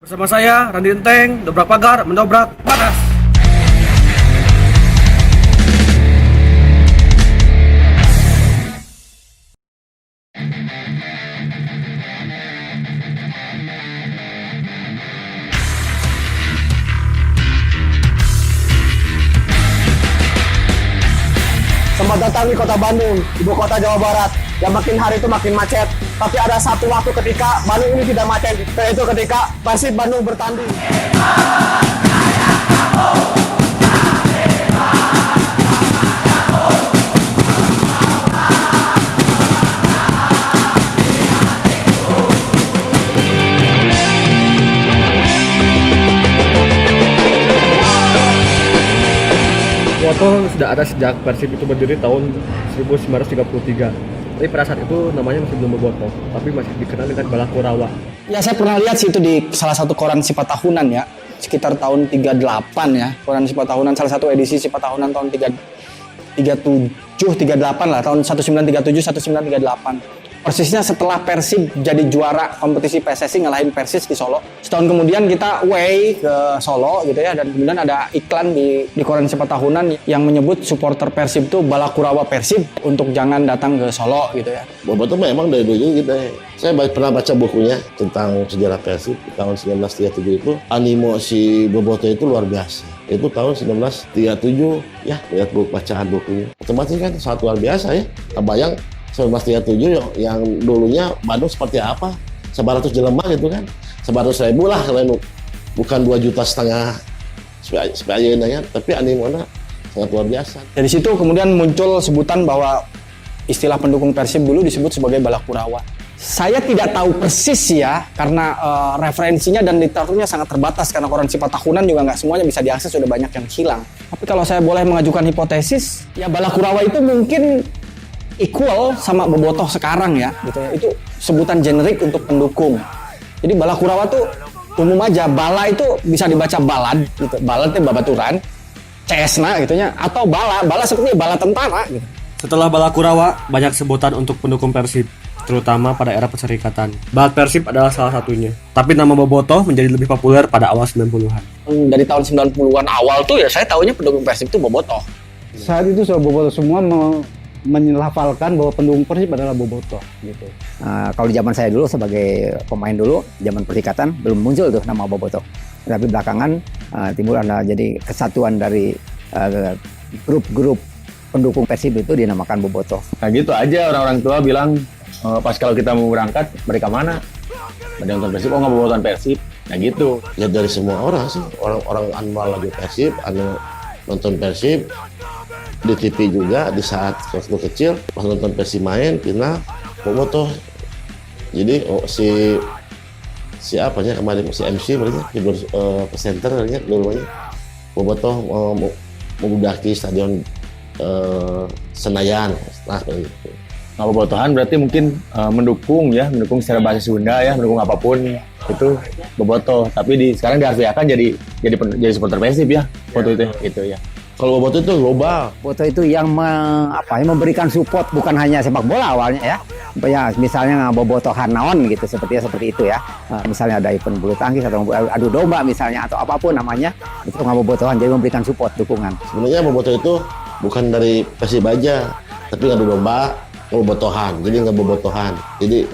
Bersama saya, Randi Enteng, dobrak pagar, mendobrak batas. Selamat datang di kota Bandung, ibu kota Jawa Barat. Yang makin hari itu makin macet. Tapi ada satu waktu ketika Bandung ini tidak macet, yaitu ketika Persib Bandung bertanding. Bobotoh sudah ada sejak Persib itu berdiri tahun 1933. Tapi pada saat itu namanya masih belum Bobotoh, tapi masih dikenal dengan Balakurawa. Ya, saya pernah lihat sih itu di salah satu koran Sifat Tahunan ya, sekitar tahun 38 ya. Koran Sifat Tahunan, salah satu edisi Sifat Tahunan tahun 38 lah, tahun 1937 1938. Persisnya setelah Persib jadi juara kompetisi PSSI ngalahin Persis di Solo. Setahun kemudian kita away ke Solo gitu ya, dan kemudian ada iklan di koran Sifat Tahunan yang menyebut supporter Persib itu Balakurawa Persib untuk jangan datang ke Solo gitu ya. Bobotoh memang dari dulu gitu ya. Saya pernah baca bukunya tentang sejarah Persib tahun 1937 itu, animo si Bobotoh itu luar biasa. Itu tahun 1937 ya, lihat bacaan bukunya. Otomatis kan sangat luar biasa ya. Kebayang 1937 yang dulunya Bandung seperti apa? 100 jelema gitu kan. 100.000 lah kalau bukan 2,5 juta supaya ya, tapi animonya sangat luar biasa. Dari situ kemudian muncul sebutan bahwa istilah pendukung Persib dulu disebut sebagai Balakurawa. Saya tidak tahu persis ya, karena referensinya dan literaturnya sangat terbatas, karena koran Sifat Tahunan juga nggak semuanya bisa diakses, sudah banyak yang hilang. Tapi kalau saya boleh mengajukan hipotesis, ya Balakurawa itu mungkin equal sama Bobotoh sekarang ya, gitu ya. Itu sebutan generik untuk pendukung. Jadi Balakurawa tuh umum aja, bala itu bisa dibaca balad gitu. Balad itu babaturan, cesna gitu ya, atau bala seperti bala tentara gitu. Setelah Balakurawa, banyak sebutan untuk pendukung Persib, terutama pada era perserikatan. Balad Persib adalah salah satunya. Tapi nama Bobotoh menjadi lebih populer pada awal 90-an. Dari tahun 90-an awal tuh ya saya taunya pendukung Persib itu Bobotoh. Saat itu Bobotoh semua menyelafalkan bahwa pendukung Persib adalah Bobotoh gitu. Kalau di zaman saya dulu sebagai pemain dulu, zaman persikatan belum muncul tuh nama Bobotoh. Tapi belakangan timbul ada jadi kesatuan dari grup-grup pendukung Persib itu dinamakan Bobotoh. Nah gitu aja, orang-orang tua bilang pas kalau kita mau berangkat, mereka mana? Ada yang nonton Persib, oh nggak mau nonton Persib. Nah gitu. Ya dari semua orang sih, orang-orang anwar lagi Persib, nonton Persib, di TV juga di saat waktu kecil pas nonton Persib main pindah Bobotoh. Jadi si apanya kemarin si MC berarti presenter ya dulunya Bobotoh mengudaki stadion Senayan. Nah seperti itu. Nah, Bobotohan berarti mungkin mendukung secara bahasa Sunda ya, mendukung apapun itu Bobotoh. Tapi sekarang diharfiahkan jadi supporter Persib ya, waktu itu gitu ya. Kalau Bobotoh itu global. Bobotoh itu yang memberikan support bukan hanya sepak bola awalnya ya. Ya misalnya Bobotohan naon gitu, seperti itu ya. Misalnya ada event bulu tangkis atau adu domba misalnya atau apapun namanya, itu Bobotohan jadi memberikan support dukungan. Sebenarnya Bobotoh itu bukan dari Persib aja, tapi ngadu domba Bobotohan. Jadi Bobotohan. Jadi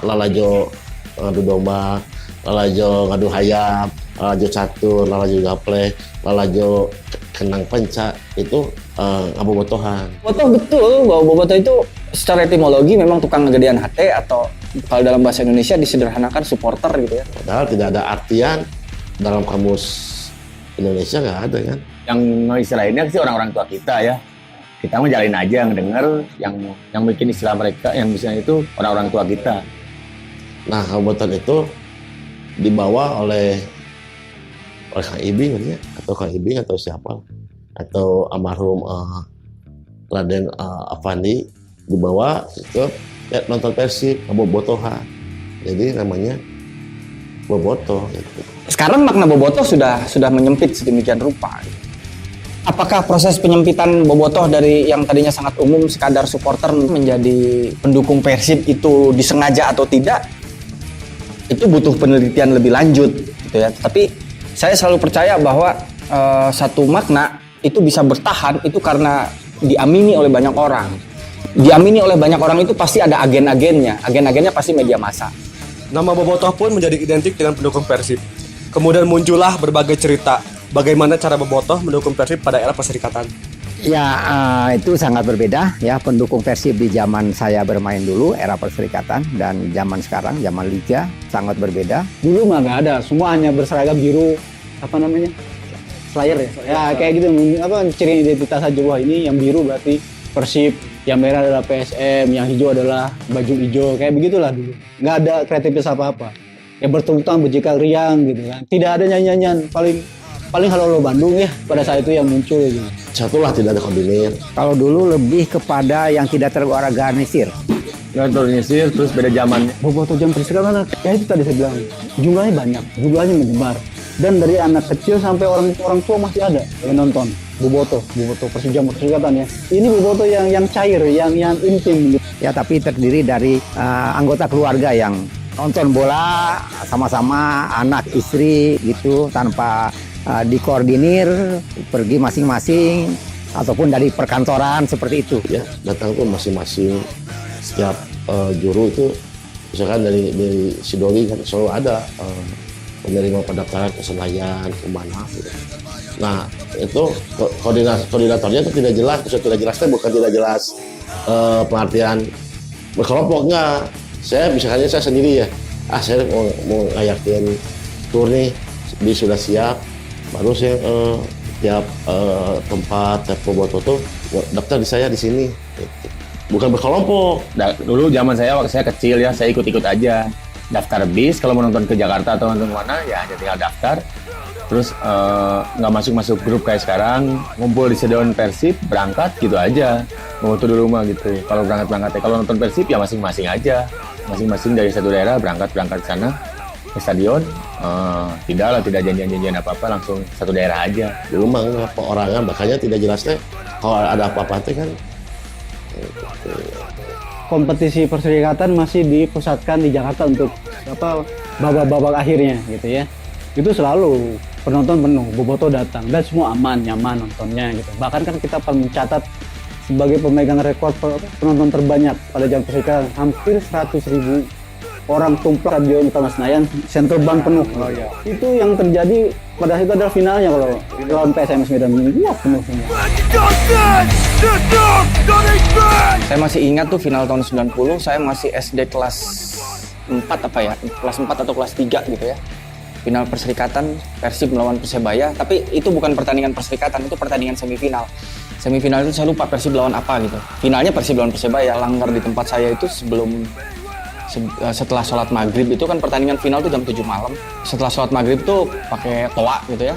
lalajo ngadu domba, lalajo ngadu hayam, lalajo catur, lalajo gaple, lalajo kenang penca, itu Bobotohan. Bobotoh betul bahwa Bobotoh itu secara etimologi memang tukang ngegedean hati, atau kalau dalam bahasa Indonesia disederhanakan supporter gitu ya. Padahal tidak ada artian dalam kamus Indonesia, nggak ada kan. Yang istilahnya sih orang-orang tua kita ya. Kita mau jalin aja yang denger, yang bikin istilah mereka, yang misalnya itu orang-orang tua kita. Nah, Bobotoh itu dibawa oleh Kang Ibing ya, atau Kang Ibing atau siapa, atau almarhum Raden Afandi, dibawa ke nonton Persib Bobotohan. Jadi namanya Bobotoh gitu. Sekarang makna Bobotoh sudah menyempit sedemikian rupa. Apakah proses penyempitan Bobotoh dari yang tadinya sangat umum sekadar supporter menjadi pendukung Persib itu disengaja atau tidak? Itu butuh penelitian lebih lanjut gitu gitu ya. Tapi saya selalu percaya bahwa satu makna itu bisa bertahan itu karena diamini oleh banyak orang. Diamini oleh banyak orang itu pasti ada agen-agennya. Agen-agennya pasti media massa. Nama Bobotoh pun menjadi identik dengan pendukung Persib. Kemudian muncullah berbagai cerita bagaimana cara Bobotoh mendukung Persib pada era Perserikatan. Ya, itu sangat berbeda ya, pendukung Persib di zaman saya bermain dulu era Perserikatan dan zaman sekarang, zaman Liga sangat berbeda. Dulu mah nggak ada, semua hanya berseragam biru, apa namanya, Slayer ya, ya kayak gitu, apa ciri identitas aja. Wah ini yang biru berarti Persib, yang merah adalah PSM, yang hijau adalah baju hijau, kayak begitulah dulu. Nggak ada kreativitas apa-apa. Yang bertepuk tangan berjikal riang gitu kan. Tidak ada nyanyian, paling Halo Bandung ya pada saat itu yang muncul gitu. Satulah tidak ada koordinir. Kalau dulu lebih kepada yang tidak terorganisir. Organisir terus beda zaman. Bobotoh jam Perserikatan, ya itu tadi saya bilang, jumlahnya banyak, jumlahnya menyebar. Dan dari anak kecil sampai orang tua masih ada yang nonton Bobotoh Persib jam Perserikatan ya. Ini Bobotoh yang cair, yang intim gitu. Ya, tapi terdiri dari anggota keluarga yang nonton bola sama-sama, anak istri gitu, tanpa dikoordinir, pergi masing-masing ataupun dari perkantoran seperti itu. Ya, datang tuh masing-masing setiap juru itu, misalkan dari Sidoli kan selalu ada penerima pendaftaran ke Senayan, ke mana gitu. Nah, itu koordinatornya itu tidak jelas, maksudnya tidak jelasnya bukan tidak jelas pengertian berkelompok, enggak. Saya misalnya saya sendiri ya, saya mau ngayakin tur nih, sudah siap, baru saya tiap tempat, tiap Bobotoh tuh daftar di saya di sini, bukan berkelompok. Dulu zaman saya waktu saya kecil ya, saya ikut-ikut aja. Daftar bis kalau mau nonton ke Jakarta atau nonton mana ya hanya tinggal daftar. Terus nggak masuk grup kayak sekarang, ngumpul di stadion Persib, berangkat gitu aja. Mau tuh di rumah gitu. Kalau berangkat-berangkat ya, kalau nonton Persib ya masing-masing aja. Masing-masing dari satu daerah berangkat ke sana ke stadion. Tidak janjian apa-apa, langsung satu daerah aja. Di rumah nggak perorangan, makanya tidak jelasnya kalau ada apa-apa kan. Kompetisi Perserikatan masih dipusatkan di Jakarta untuk babak-babak akhirnya gitu ya. Itu selalu penonton penuh, Bobotoh datang dan semua aman, nyaman nontonnya gitu. Bahkan kan kita mencatat sebagai pemegang rekor penonton terbanyak pada jam Perserikatan, hampir 100.000 orang tumpah stadion Utama Senayan, Central Bank penuh. Oh, iya. Itu yang terjadi pada itu adalah finalnya kalau lawan PSMS Medan, wah penuh semua. Saya masih ingat tuh final tahun 90, saya masih SD kelas 4 kelas 4 atau kelas 3 gitu ya. Final Perserikatan, Persib melawan Persebaya, tapi itu bukan pertandingan Perserikatan, itu pertandingan semifinal. Semifinal itu saya lupa Persib lawan apa gitu. Finalnya Persib lawan Persebaya, langgar di tempat saya itu setelah sholat maghrib itu kan pertandingan final itu jam 7 malam. Setelah sholat maghrib tuh pakai toa gitu ya.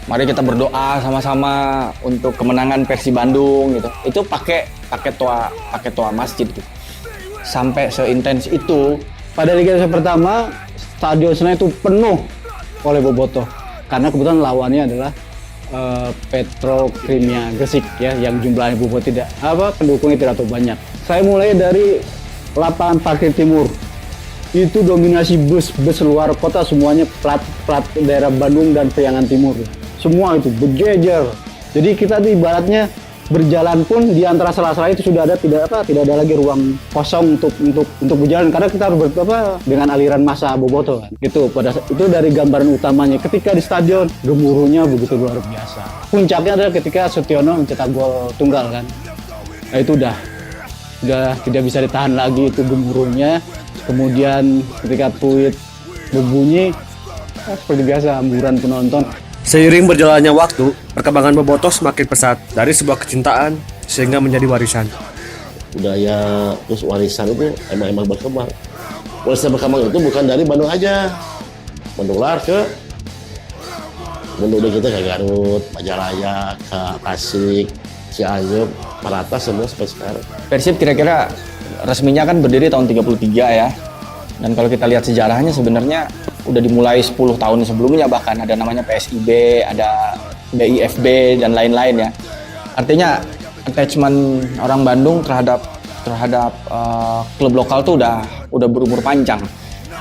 Mari kita berdoa sama-sama untuk kemenangan Persib Bandung gitu. Itu pakai toa masjid gitu. Sampai seintens itu. Pada Liga Indonesia pertama, Stadion Senayan itu penuh oleh Bobotoh karena kebetulan lawannya adalah Petrokimia Gresik ya, yang jumlahnya Bobotoh pendukungnya tidak terlalu banyak. Saya mulai dari lapangan parkir timur, itu dominasi bus luar kota, semuanya plat daerah Bandung dan Priangan Timur, semua itu berjejer. Jadi kita tuh ibaratnya berjalan pun di antara sela-sela itu sudah ada tidak ada lagi ruang kosong untuk berjalan karena kita harus dengan aliran massa Bobotoh kan. Itu dari gambaran utamanya. Ketika di stadion gemuruhnya begitu luar biasa. Puncaknya adalah ketika Sutiono mencetak gol tunggal kan. Nah itu udah tidak bisa ditahan lagi itu gemuruhnya. Kemudian ketika peluit berbunyi seperti biasa hamburan penonton. Seiring berjalannya waktu, perkembangan Bobotoh semakin pesat dari sebuah kecintaan sehingga menjadi warisan. Budaya terus warisan itu emang berkembang. Warisan berkembang itu bukan dari Bandung aja, menular ke Bandung kita ke Garut, Majalaya, ke Tasik, Cianjur, merata semua sampai sekarang. Persib kira-kira resminya kan berdiri tahun 33 ya. Dan kalau kita lihat sejarahnya sebenarnya udah dimulai 10 tahun sebelumnya, bahkan ada namanya PSIB, ada BIFB dan lain-lain ya. Artinya attachment orang Bandung terhadap klub lokal tuh udah berumur panjang.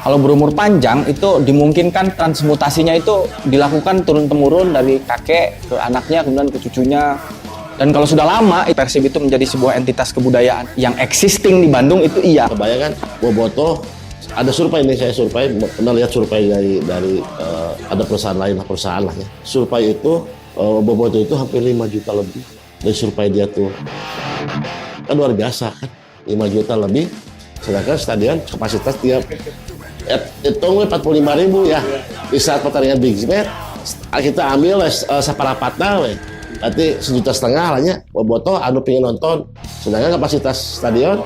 Kalau berumur panjang itu dimungkinkan transmutasinya itu dilakukan turun-temurun dari kakek ke anaknya, kemudian ke cucunya. Dan kalau sudah lama, Persib itu menjadi sebuah entitas kebudayaan yang existing di Bandung itu iya. Kebayangkan Bobotoh, ada survei ini, saya survei, pernah lihat survei dari ada perusahaan lain lah, perusahaan lah ya. Survei itu Bobotoh itu hampir 5 juta lebih dari survei dia tuh. Kan luar biasa kan, 5 juta lebih. Sedangkan stadion kapasitas tiap hitung 45.000 ya. Di saat pertandingan Big Match kita ambil separapatna we. Berarti 1,5 juta lah nya Bobotoh anu pengen nonton. Sedangkan kapasitas stadion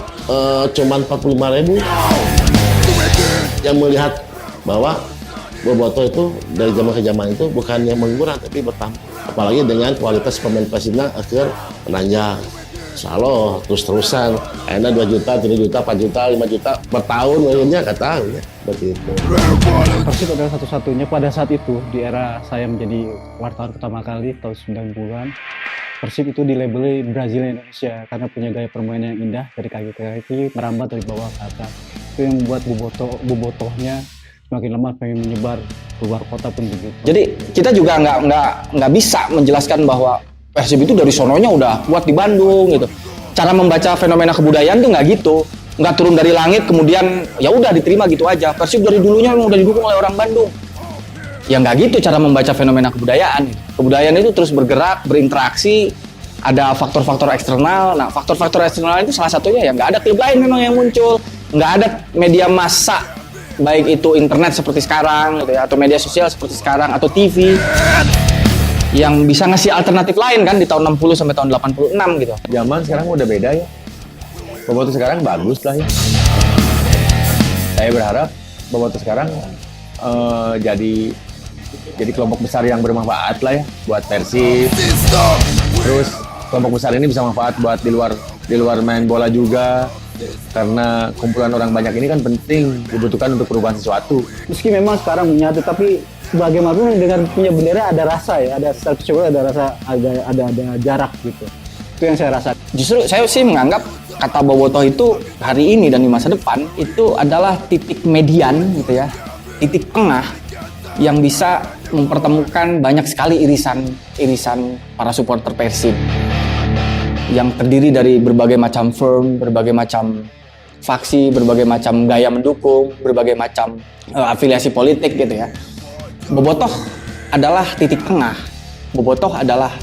cuma 45.000. Yang melihat bahwa Bobotoh itu dari zaman ke zaman itu bukannya mengurang tapi bertambah. Apalagi dengan kualitas pemain Persibna akhir menanjak. Saloh terus-terusan, akhirnya 2 juta, 3 juta, 4 juta, 5 juta per tahun, akhirnya nggak tahu ya, seperti itu. Persib adalah satu-satunya pada saat itu, di era saya menjadi wartawan pertama kali, tahun 90-an. Persib itu dilabeli Brazil Indonesia, karena punya gaya permainan yang indah, dari kaki ke kaki, merambat dari bawah ke atas. Itu yang membuat bobotohnya semakin lemah, pengen menyebar keluar kota pun begitu. Jadi kita juga nggak bisa menjelaskan bahwa Persib itu dari sononya udah kuat di Bandung gitu. Cara membaca fenomena kebudayaan tuh nggak gitu, nggak turun dari langit kemudian ya udah diterima gitu aja. Persib dari dulunya memang udah didukung oleh orang Bandung. Ya nggak gitu cara membaca fenomena kebudayaan. Kebudayaan itu terus bergerak, berinteraksi, ada faktor-faktor eksternal. Nah faktor-faktor eksternal itu salah satunya ya nggak ada klub lain memang yang muncul, nggak ada media massa baik itu internet seperti sekarang gitu ya, atau media sosial seperti sekarang atau TV. Yang bisa ngasih alternatif lain kan di tahun 60 sampai tahun 86 gitu. Zaman sekarang udah beda ya. Bobotoh sekarang bagus lah ya. Saya berharap Bobotoh sekarang jadi kelompok besar yang bermanfaat lah ya buat Persib. Terus kelompok besar ini bisa manfaat buat di luar main bola juga. Karena kumpulan orang banyak ini kan penting, dibutuhkan untuk perubahan sesuatu. Meski memang sekarang menyatu, tapi bagaimanapun dengan punya bendera ada rasa ya, ada self-control, ada rasa, ada jarak gitu. Itu yang saya rasa. Justru saya sih menganggap kata Bobotoh itu hari ini dan di masa depan itu adalah titik median gitu ya, titik tengah yang bisa mempertemukan banyak sekali irisan para supporter Persib yang terdiri dari berbagai macam firm, berbagai macam faksi, berbagai macam gaya mendukung, berbagai macam afiliasi politik gitu ya. Bobotoh adalah titik tengah. Bobotoh adalah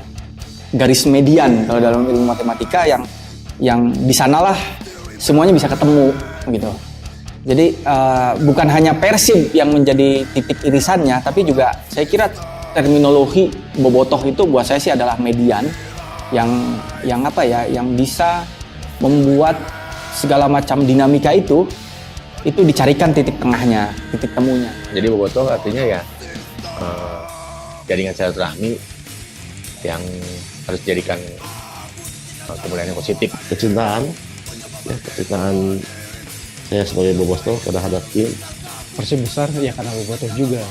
garis median kalau dalam ilmu matematika yang di sanalah semuanya bisa ketemu gitu. Jadi bukan hanya Persib yang menjadi titik irisannya, tapi juga saya kira terminologi Bobotoh itu buat saya sih adalah median yang apa ya, yang bisa membuat segala macam dinamika itu dicarikan titik tengahnya, titik temunya. Jadi Bobotoh artinya ya jaringan silaturahmi yang harus dijadikan kemudian yang positif. Kecintaan saya sebagai Bobotoh terhadap tim. Persib besar ya karena Bobotoh juga.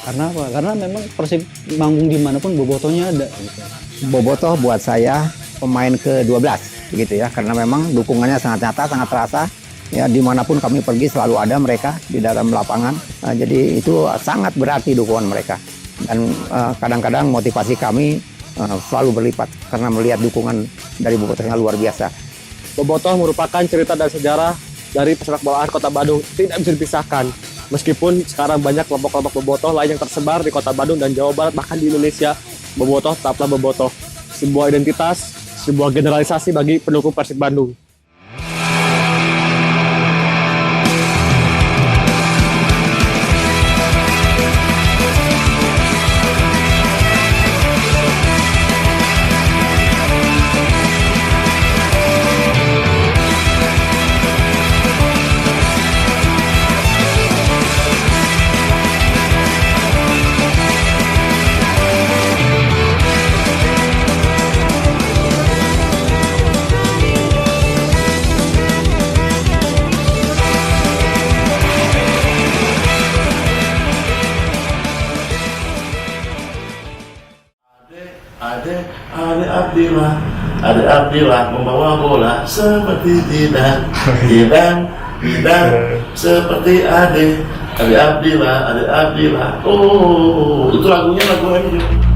Karena apa? Karena memang Persib manggung dimanapun Bobotohnya ada gitu. Bobotoh buat saya pemain ke-12 begitu ya, karena memang dukungannya sangat nyata, sangat terasa ya, dimanapun kami pergi selalu ada mereka di dalam lapangan. Jadi itu sangat berarti dukungan mereka, dan kadang-kadang motivasi kami selalu berlipat karena melihat dukungan dari Bobotohnya luar biasa. Bobotoh merupakan cerita dan sejarah dari pesepak bolaan Kota Bandung, tidak bisa dipisahkan. Meskipun sekarang banyak kelompok-kelompok Bobotoh lain yang tersebar di Kota Bandung dan Jawa Barat, bahkan di Indonesia, Bobotoh tetaplah Bobotoh. Sebuah identitas, sebuah generalisasi bagi pendukung Persib Bandung. Ade Abdillah membawa bola seperti tidak seperti Ade Abdillah. Oh, itu lagunya lagu MJ.